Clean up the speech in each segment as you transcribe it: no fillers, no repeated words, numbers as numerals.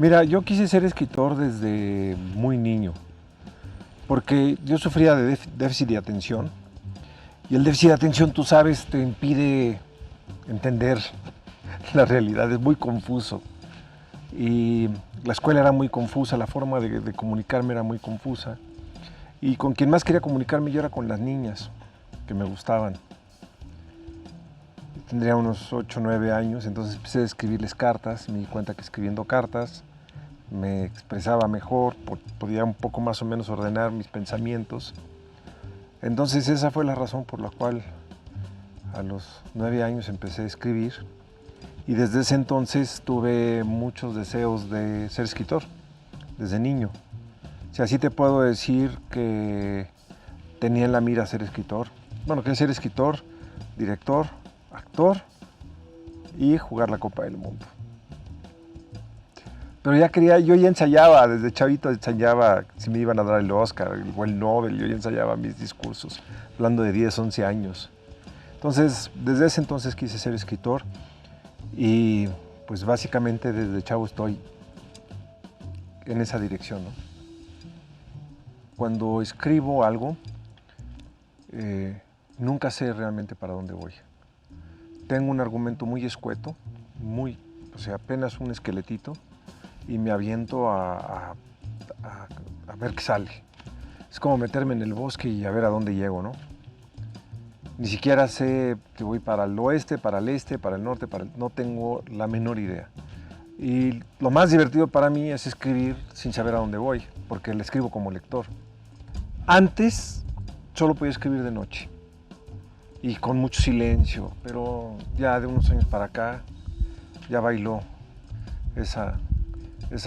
Mira, yo quise ser escritor desde muy niño, porque yo sufría de déficit de atención, y el déficit de atención, tú sabes, te impide entender la realidad, es muy confuso. Y la escuela era muy confusa, la forma de comunicarme era muy confusa. Y con quien más quería comunicarme yo era con las niñas, que me gustaban. Tendría unos 8 o 9 años, entonces empecé a escribirles cartas, me di cuenta que escribiendo cartas me expresaba mejor, podía un poco más o menos ordenar mis pensamientos. Entonces esa fue la razón por la cual a los 9 años empecé a escribir y desde ese entonces tuve muchos deseos de ser escritor, desde niño. Si así te puedo decir que tenía en la mira ser escritor. Bueno, quería ser escritor, director, actor y jugar la Copa del Mundo. Pero yo ya ensayaba, desde chavito ensayaba si me iban a dar el Oscar o el Nobel, yo ya ensayaba mis discursos, hablando de 10, 11 años. Entonces, desde ese entonces quise ser escritor y pues básicamente desde chavo estoy en esa dirección, ¿no? Cuando escribo algo, nunca sé realmente para dónde voy. Tengo un argumento muy escueto, o sea, apenas un esqueletito, y me aviento a ver qué sale. Es como meterme en el bosque y a ver a dónde llego, ¿no? Ni siquiera sé que voy para el oeste, para el este, para el norte, no tengo la menor idea. Y lo más divertido para mí es escribir sin saber a dónde voy, porque le escribo como lector. Antes solo podía escribir de noche y con mucho silencio, pero ya de unos años para acá ya bailó esa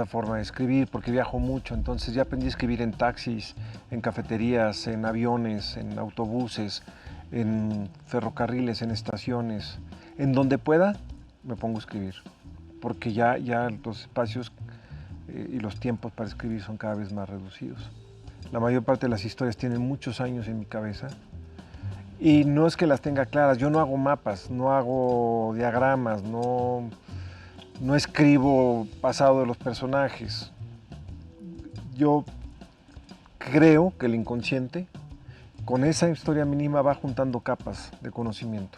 forma de escribir, porque viajo mucho, entonces ya aprendí a escribir en taxis, en cafeterías, en aviones, en autobuses, en ferrocarriles, en estaciones, en donde pueda me pongo a escribir, porque ya los espacios y los tiempos para escribir son cada vez más reducidos. La mayor parte de las historias tienen muchos años en mi cabeza y no es que las tenga claras, yo no hago mapas, no hago diagramas, no escribo pasado de los personajes. Yo creo que el inconsciente con esa historia mínima va juntando capas de conocimiento.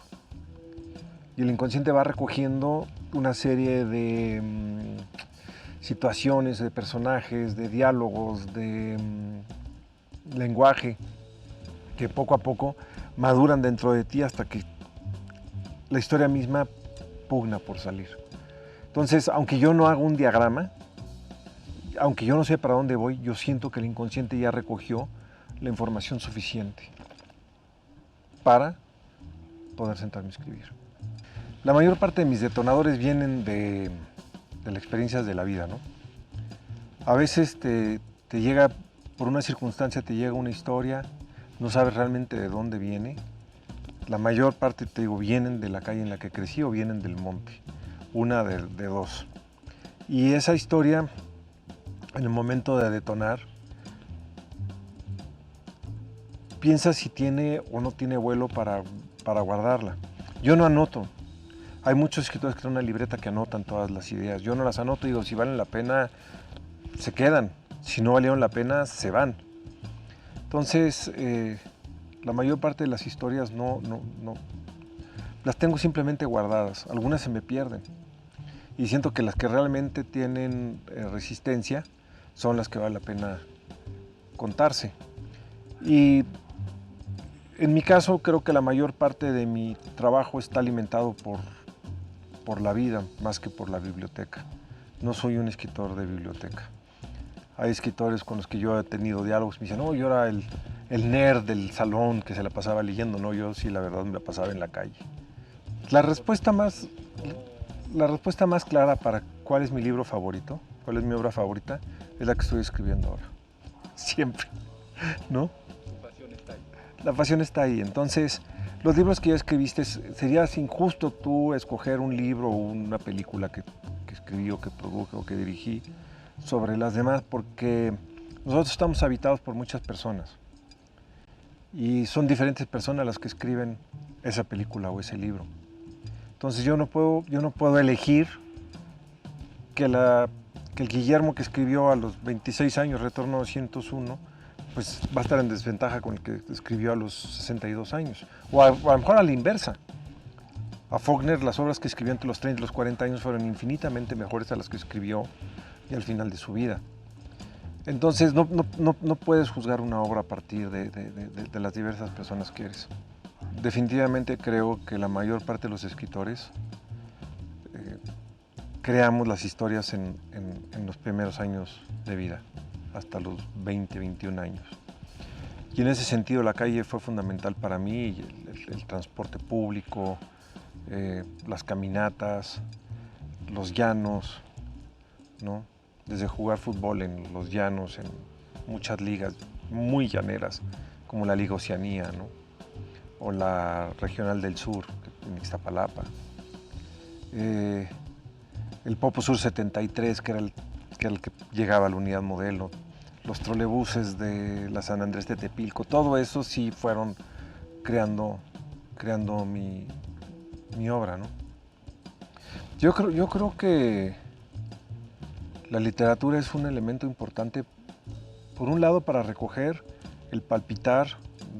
Y el inconsciente va recogiendo una serie de situaciones, de personajes, de diálogos, de lenguaje que poco a poco maduran dentro de ti hasta que la historia misma pugna por salir. Entonces, aunque yo no haga un diagrama, aunque yo no sé para dónde voy, yo siento que el inconsciente ya recogió la información suficiente para poder sentarme a escribir. La mayor parte de mis detonadores vienen de las experiencias de la vida, ¿no? A veces te llega, por una circunstancia te llega una historia, no sabes realmente de dónde viene. La mayor parte, te digo, vienen de la calle en la que crecí o vienen del monte. Una de dos. Y esa historia, en el momento de detonar, piensa si tiene o no tiene vuelo para guardarla. Yo no anoto. Hay muchos escritores que tienen una libreta que anotan todas las ideas. Yo no las anoto y digo, si valen la pena, se quedan. Si no valieron la pena, se van. Entonces, la mayor parte de las historias no las tengo simplemente guardadas. Algunas se me pierden. Y siento que las que realmente tienen resistencia son las que vale la pena contarse. Y en mi caso creo que la mayor parte de mi trabajo está alimentado por la vida más que por la biblioteca. No soy un escritor de biblioteca. Hay escritores con los que yo he tenido diálogos, me dicen, no, yo era el nerd del salón que se la pasaba leyendo, no, yo sí la verdad me la pasaba en la calle. La respuesta más, la respuesta más clara para cuál es mi libro favorito, cuál es mi obra favorita, es la que estoy escribiendo ahora. Siempre, ¿no? La pasión está ahí. La pasión está ahí. Entonces, los libros que ya escribiste, sería injusto tú escoger un libro o una película que escribí o que produje o que dirigí sobre las demás, porque nosotros estamos habitados por muchas personas y son diferentes personas las que escriben esa película o ese libro. Entonces yo no puedo elegir que que el Guillermo que escribió a los 26 años, Retorno 201, pues va a estar en desventaja con el que escribió a los 62 años. O a lo mejor a la inversa. A Faulkner las obras que escribió entre los 30 y los 40 años fueron infinitamente mejores a las que escribió y al final de su vida. Entonces no puedes juzgar una obra a partir de las diversas personas que eres. Definitivamente creo que la mayor parte de los escritores creamos las historias en los primeros años de vida, hasta los 20, 21 años. Y en ese sentido la calle fue fundamental para mí, el transporte público, las caminatas, los llanos, ¿no? Desde jugar fútbol en los llanos, en muchas ligas muy llaneras, como la Liga Oceanía, ¿no? O la Regional del Sur, en Ixtapalapa. El Popo Sur 73, que era el que llegaba a la unidad modelo, los trolebuses de la San Andrés de Tepilco, todo eso sí fueron creando mi obra, ¿no? Yo creo que la literatura es un elemento importante, por un lado, para recoger el palpitar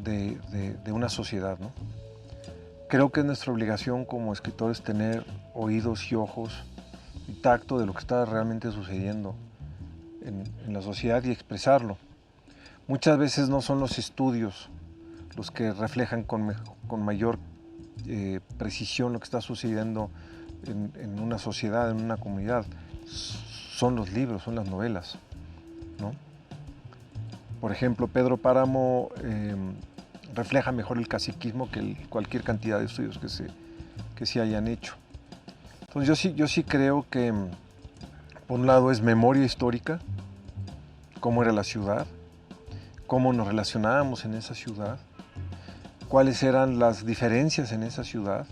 de una sociedad, ¿no? Creo que es nuestra obligación como escritores tener oídos y ojos y tacto de lo que está realmente sucediendo en la sociedad y expresarlo. Muchas veces no son los estudios los que reflejan con mayor precisión lo que está sucediendo en una sociedad, en una comunidad. Son los libros, son las novelas, ¿no? Por ejemplo, Pedro Páramo refleja mejor el caciquismo que cualquier cantidad de estudios que se hayan hecho. Entonces yo sí creo que, por un lado, es memoria histórica, cómo era la ciudad, cómo nos relacionábamos en esa ciudad, cuáles eran las diferencias en esa ciudad,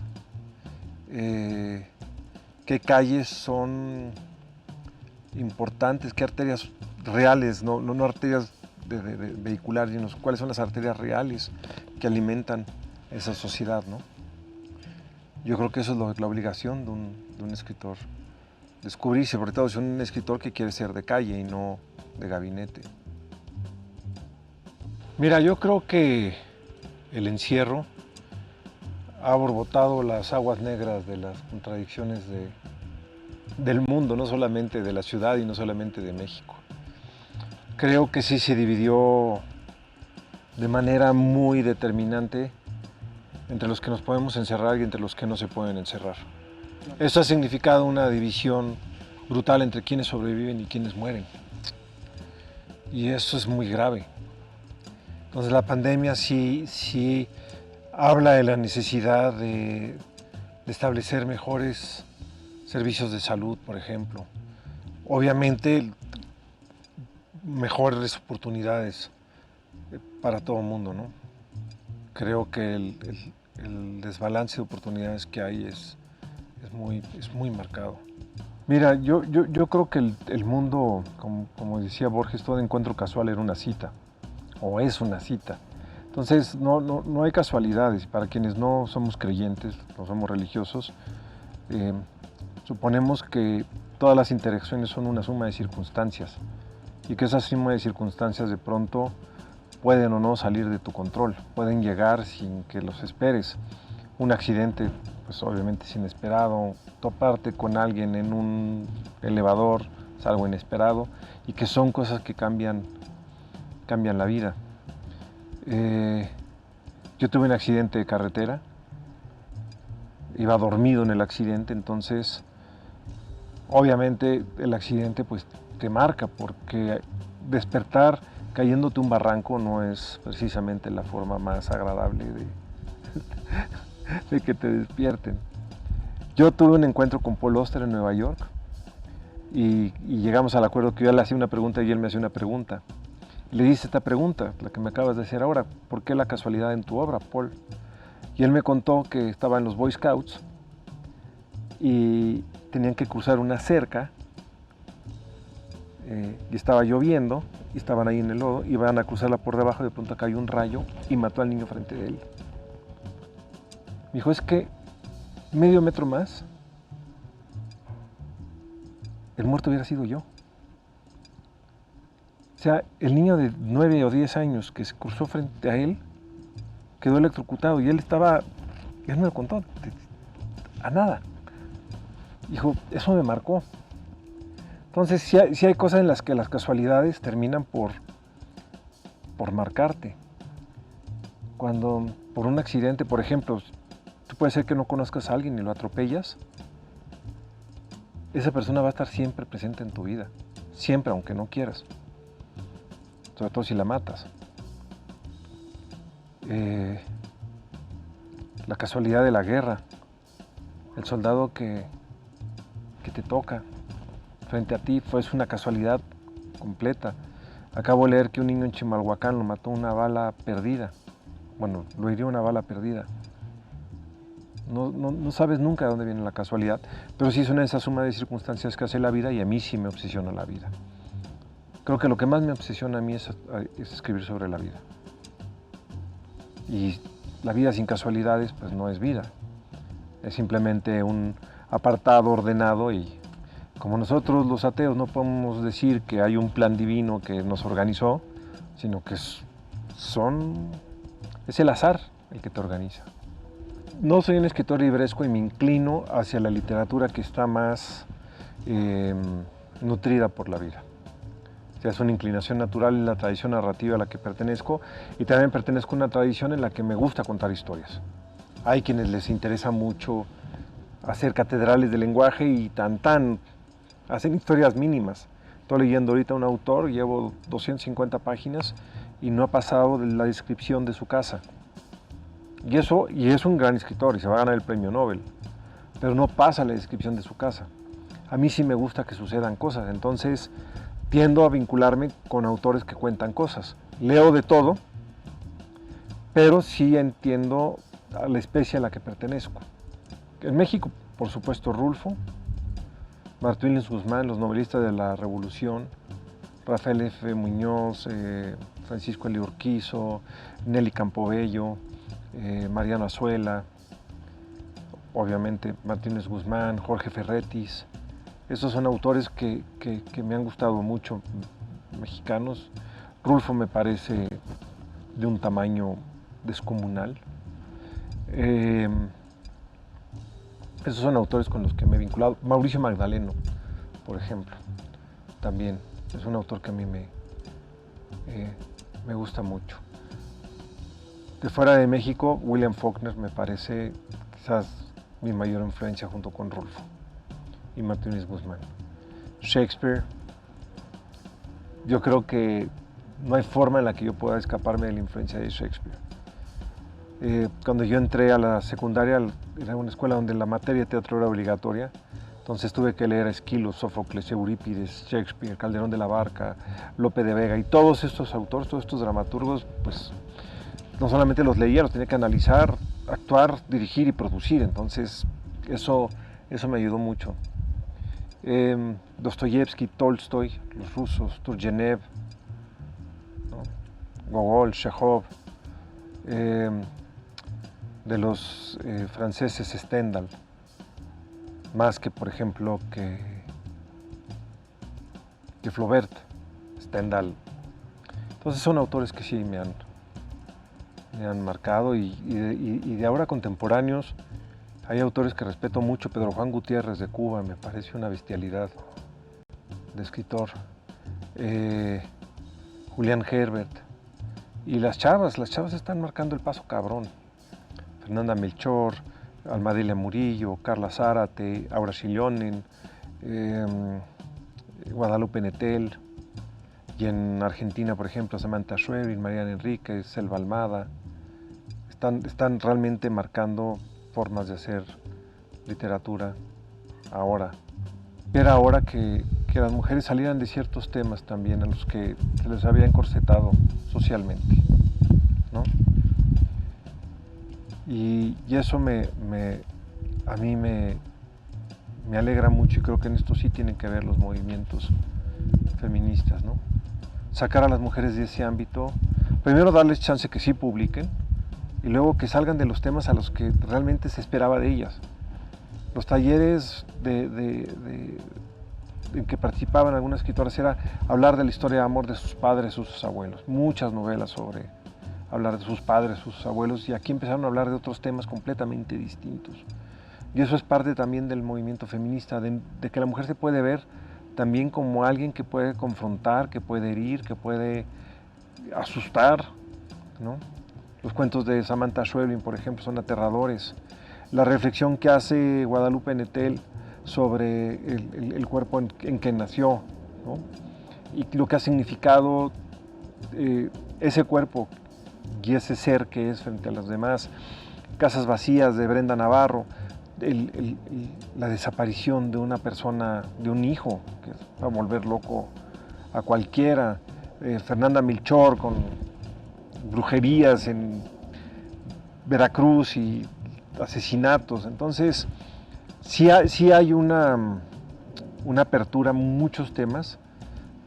qué calles son importantes, qué arterias reales, no arterias vehiculares, sino cuáles son las arterias reales que alimentan esa sociedad, ¿no? Yo creo que eso es la obligación de un escritor, descubrir, sobre todo si es un escritor que quiere ser de calle y no de gabinete. Mira, yo creo que el encierro ha borbotado las aguas negras de las contradicciones del mundo, no solamente de la ciudad y no solamente de México. Creo que sí se dividió de manera muy determinante entre los que nos podemos encerrar y entre los que no se pueden encerrar. Eso ha significado una división brutal entre quienes sobreviven y quienes mueren. Y eso es muy grave. Entonces la pandemia sí habla de la necesidad de establecer mejores servicios de salud, por ejemplo. Obviamente, mejores oportunidades para todo el mundo, ¿no? Creo que el desbalance de oportunidades que hay es muy marcado. Mira, yo creo que el mundo, como decía Borges, todo encuentro casual era una cita, o es una cita. Entonces, no hay casualidades. Para quienes no somos creyentes, no somos religiosos, suponemos que todas las interacciones son una suma de circunstancias y que esa suma de circunstancias de pronto pueden o no salir de tu control, pueden llegar sin que los esperes. Un accidente, pues obviamente es inesperado, toparte con alguien en un elevador es algo inesperado y que son cosas que cambian la vida. Yo tuve un accidente de carretera, iba dormido en el accidente, entonces obviamente el accidente pues te marca, porque despertar cayéndote un barranco no es precisamente la forma más agradable de que te despierten. Yo tuve un encuentro con Paul Auster en Nueva York y llegamos al acuerdo que yo le hacía una pregunta y él me hacía una pregunta. Le hice esta pregunta, la que me acabas de hacer ahora: ¿por qué la casualidad en tu obra, Paul? Y él me contó que estaba en los Boy Scouts y tenían que cruzar una cerca y estaba lloviendo y estaban ahí en el lodo, iban a cruzarla por debajo, de pronto cayó un rayo y mató al niño frente de él. Me dijo, es que medio metro más, el muerto hubiera sido yo. sea, el niño de 9 o 10 años que se cruzó frente a él quedó electrocutado y él me lo contó, a nada. Dijo, eso me marcó. Entonces, sí hay cosas en las que las casualidades terminan por marcarte. Cuando por un accidente, por ejemplo, tú puede ser que no conozcas a alguien y lo atropellas, esa persona va a estar siempre presente en tu vida, siempre, aunque no quieras, sobre todo si la matas. La casualidad de la guerra, el soldado que te toca frente a ti, es una casualidad completa. Acabo de leer que un niño en Chimalhuacán lo mató una bala perdida. Bueno, lo hirió una bala perdida. No sabes nunca de dónde viene la casualidad, pero sí es una de esas sumas de circunstancias que hace la vida y a mí sí me obsesiona la vida. Creo que lo que más me obsesiona a mí es escribir sobre la vida. Y la vida sin casualidades pues no es vida. Es simplemente un apartado ordenado y como nosotros los ateos no podemos decir que hay un plan divino que nos organizó, sino que es el azar el que te organiza. No soy un escritor libresco y me inclino hacia la literatura que está más nutrida por la vida. O sea, es una inclinación natural en la tradición narrativa a la que pertenezco y también pertenezco a una tradición en la que me gusta contar historias. Hay quienes les interesa mucho hacer catedrales de lenguaje y hacen historias mínimas. Estoy leyendo ahorita a un autor, llevo 250 páginas y no ha pasado de la descripción de su casa. Y es un gran escritor y se va a ganar el premio Nobel, pero no pasa la descripción de su casa. A mí sí me gusta que sucedan cosas, entonces tiendo a vincularme con autores que cuentan cosas. Leo de todo, pero sí entiendo a la especie a la que pertenezco. En México, por supuesto, Rulfo, Martínez Guzmán, los novelistas de la Revolución, Rafael F. Muñoz, Francisco Eli Urquizo, Nelly Campobello, Mariano Azuela, obviamente Martínez Guzmán, Jorge Ferretis. Esos son autores que me han gustado mucho, mexicanos. Rulfo me parece de un tamaño descomunal. Esos son autores con los que me he vinculado. Mauricio Magdaleno, por ejemplo, también es un autor que a mí me gusta mucho. De fuera de México, William Faulkner me parece quizás mi mayor influencia junto con Rulfo y Martínez Guzmán. Shakespeare, yo creo que no hay forma en la que yo pueda escaparme de la influencia de Shakespeare. Cuando yo entré a la secundaria, era una escuela donde la materia de teatro era obligatoria, entonces tuve que leer a Esquilo, Sófocles, Eurípides, Shakespeare, Calderón de la Barca, Lope de Vega y todos estos autores, todos estos dramaturgos, pues no solamente los leía, los tenía que analizar, actuar, dirigir y producir, entonces eso me ayudó mucho. Dostoyevsky, Tolstoy, los rusos, Turgenev, ¿no? Gogol, Chekhov, de los franceses Stendhal, más que por ejemplo que Flaubert, Stendhal. Entonces son autores que sí me han marcado y de ahora contemporáneos hay autores que respeto mucho. Pedro Juan Gutiérrez de Cuba me parece una bestialidad de escritor. Julián Herbert. Y las chavas están marcando el paso cabrón. Fernanda Melchor, Almadelia Murillo, Carla Zárate, Aura Shillonen, Guadalupe Nettel. Y en Argentina, por ejemplo, Samantha Schwerin, Mariana Enríquez, Selva Almada. Están realmente marcando formas de hacer literatura ahora. Era ahora que las mujeres salieran de ciertos temas también a los que se les había encorsetado socialmente, ¿no? Y eso a mí me alegra mucho y creo que en esto sí tienen que ver los movimientos feministas, ¿no? Sacar a las mujeres de ese ámbito, primero darles chance que sí publiquen y luego que salgan de los temas a los que realmente se esperaba de ellas. Los talleres de en que participaban algunas escritoras era hablar de la historia de amor de sus padres, sus abuelos. Muchas novelas sobre hablar de sus padres, sus abuelos, y aquí empezaron a hablar de otros temas completamente distintos. Y eso es parte también del movimiento feminista, de que la mujer se puede ver también como alguien que puede confrontar, que puede herir, que puede asustar, ¿no? Los cuentos de Samantha Schweblin, por ejemplo, son aterradores. La reflexión que hace Guadalupe Nettel sobre el cuerpo en que nació, ¿no? Y lo que ha significado ese cuerpo y ese ser que es frente a los demás. Casas vacías de Brenda Navarro, la desaparición de una persona, de un hijo, que va a volver loco a cualquiera. Fernanda Melchor con brujerías en Veracruz y asesinatos. Entonces, sí hay una apertura a muchos temas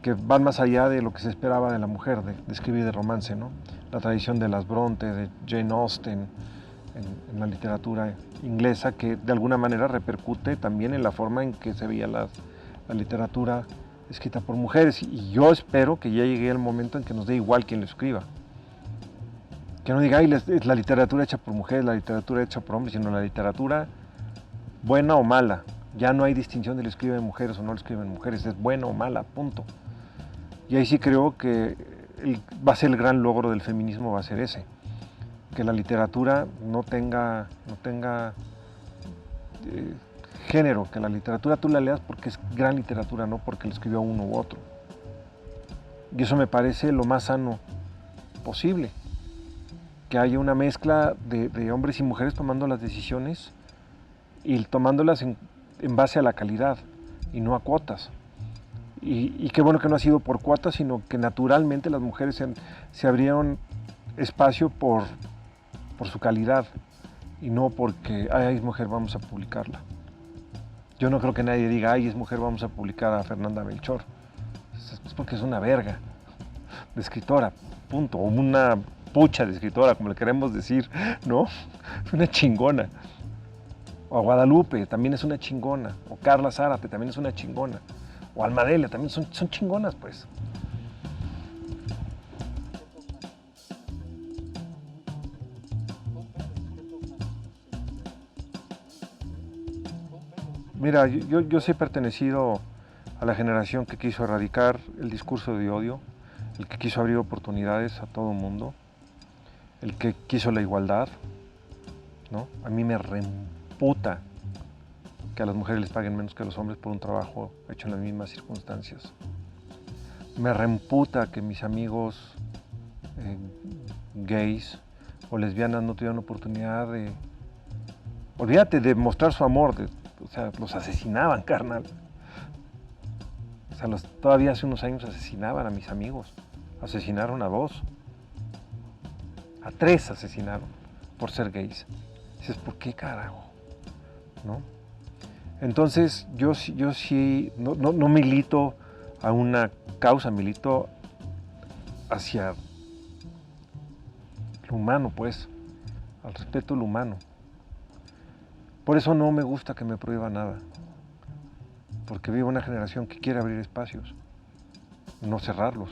que van más allá de lo que se esperaba de la mujer, de escribir de romance, ¿no? La tradición de las Bronte, de Jane Austen, en la literatura inglesa, que de alguna manera repercute también en la forma en que se veía la literatura escrita por mujeres. Y yo espero que ya llegue el momento en que nos dé igual quien lo escriba. Que no diga, ay, la literatura hecha por mujeres, la literatura hecha por hombres, sino la literatura buena o mala. Ya no hay distinción de lo escriben mujeres o no lo escriben mujeres, es buena o mala, punto. Y ahí sí creo que va a ser el gran logro del feminismo, va a ser ese. Que la literatura no tenga género, que la literatura tú la leas porque es gran literatura, no porque lo escribió uno u otro. Y eso me parece lo más sano posible. Que haya una mezcla de hombres y mujeres tomando las decisiones y tomándolas en base a la calidad y no a cuotas. Y qué bueno que no ha sido por cuotas, sino que naturalmente las mujeres se abrieron espacio por su calidad y no porque, ay, es mujer, vamos a publicarla. Yo no creo que nadie diga, ay, es mujer, vamos a publicar a Fernanda Melchor. Es porque es una verga de escritora, punto, o una pucha de escritora, como le queremos decir, ¿no? Es una chingona. O a Guadalupe, también es una chingona. O Carla Zárate, también es una chingona. O Almadelia, también son chingonas, pues. Mira, yo sí he pertenecido a la generación que quiso erradicar el discurso de odio, el que quiso abrir oportunidades a todo el mundo, el que quiso la igualdad, ¿no? A mí me reemputa que a las mujeres les paguen menos que a los hombres por un trabajo hecho en las mismas circunstancias. Me reemputa que mis amigos gays o lesbianas no tuvieran oportunidad de... Olvídate de mostrar su amor, o sea, los asesinaban, carnal. O sea, todavía hace unos años asesinaban a mis amigos. Asesinaron a 2. A 3 asesinaron por ser gays. Dices, ¿por qué carajo? ¿No? Entonces, yo sí no milito a una causa, milito hacia lo humano, pues, al respeto al humano. Por eso no me gusta que me prohíba nada, porque vivo una generación que quiere abrir espacios, no cerrarlos.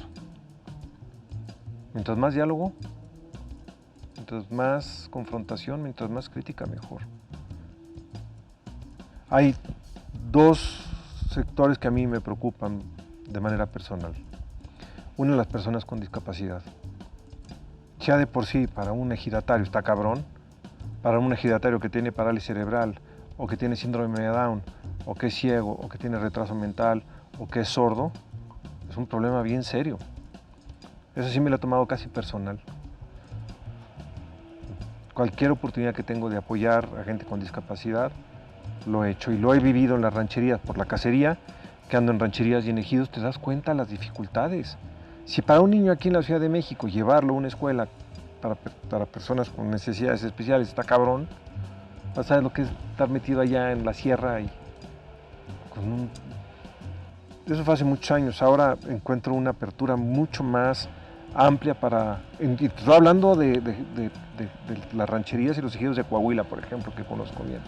Mientras más diálogo, mientras más confrontación, mientras más crítica, mejor. Hay 2 sectores que a mí me preocupan de manera personal. Una, las personas con discapacidad. Ya de por sí, para un ejidatario está cabrón, para un ejidatario que tiene parálisis cerebral, o que tiene síndrome de Down, o que es ciego, o que tiene retraso mental, o que es sordo, es un problema bien serio. Eso sí me lo he tomado casi personal. Cualquier oportunidad que tengo de apoyar a gente con discapacidad, lo he hecho y lo he vivido en las rancherías, por la cacería, que ando en rancherías y en ejidos, te das cuenta de las dificultades. Si para un niño aquí en la Ciudad de México llevarlo a una escuela para personas con necesidades especiales está cabrón, ¿sabes lo que es estar metido allá en la sierra y con Eso fue hace muchos años. Ahora encuentro una apertura mucho más amplia y estoy hablando de las rancherías y los ejidos de Coahuila, por ejemplo, que conozco bien.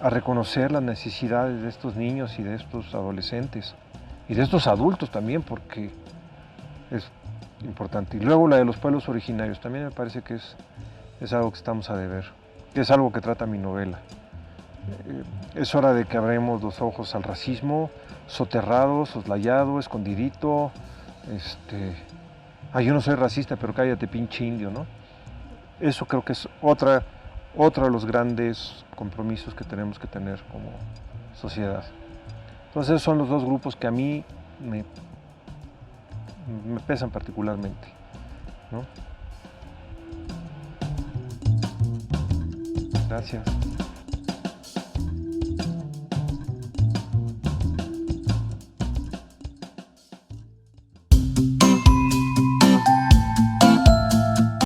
a reconocer las necesidades de estos niños y de estos adolescentes y de estos adultos también, porque es importante. Y luego la de los pueblos originarios, también me parece que es algo que estamos a deber, que es algo que trata mi novela. Es hora de que abramos los ojos al racismo, soterrado, soslayado, escondidito. Yo no soy racista, pero cállate, pinche indio, ¿no? Eso creo que es otro de los grandes compromisos que tenemos que tener como sociedad. Entonces esos son los dos grupos que a mí me pesan particularmente, ¿no? Gracias.